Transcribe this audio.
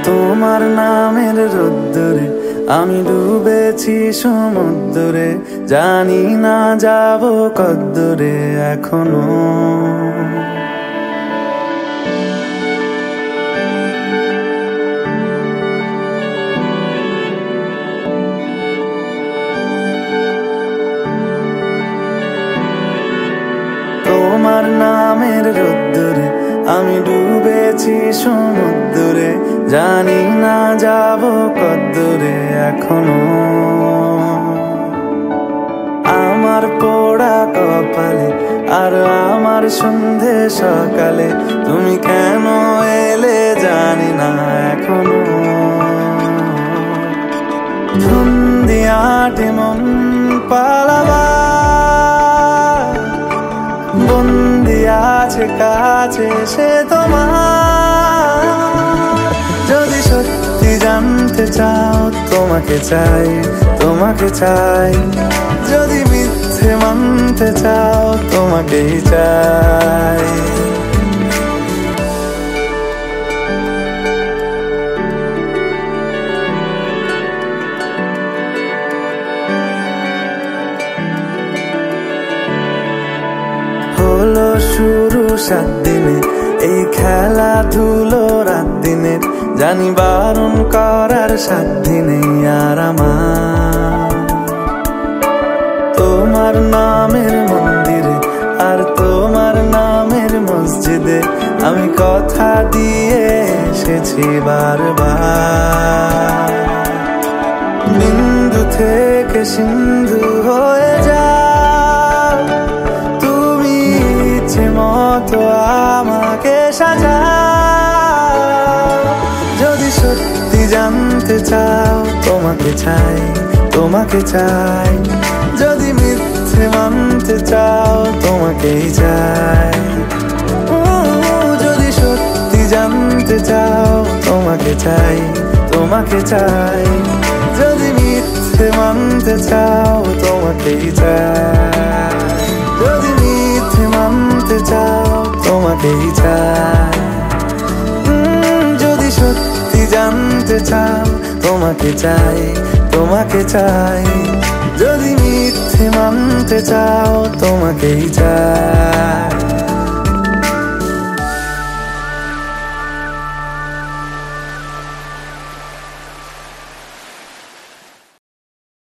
তোমার নামের রোদ্দুরে আমি ডুবেছি সমুদ্রে, জানি না যাব কদ্দুরে এখনো। তোমার নামের রোদ্দুরে আমি ডুবেছি সমুদ্রে, জানি না যাব কদ্দুরে এখনো। আমার পোড়া কপালে আর আমার সন্ধে সকালে তুমি কেন এলে জানি না এখনো। ধুন্দি আটে মন পালাবা, বন্দি আছে কাছে সে তোমার। যদি সত্যি জানতে চাও তোমাকে চাই, তোমাকে চাই। যদি মিথ্যে মানতে চাও তোমাকেই চাই। হলো শুরু 7 দিনে এই খেলাধুলো রাত দিনের, জানি বারণ করার সাধ্য নেই আর আমার। তোমার নামের মন্দিরে আর তোমার নামের মসজিদে আমি কথা দিয়ে এসেছি বারবার। বিন্দু থেকে সিন্ধু হয়ে যাও তুমি, ইচ্ছে মতো আমাকে সাজাও। যদি সত্যি জানতে চাও তোমাকে চাই, তোমাকে চাই। যদি মিথ্যে মানতে চাও তোমাকেই চাই। যদি সত্যি জানতে চাও তোমাকে চাই, তোমাকে চাই। যদি মিথ্যে মানতে চাও তোমাকেই চাই। যদি মিথ্যে মানতে চাও তোমাকেই চাই। যদি সত্যি জানতে চাও তোমাকে চাই, তোমাকে চাই। যদি মিথ্যে মানতে চাও তোমাকেই চাই।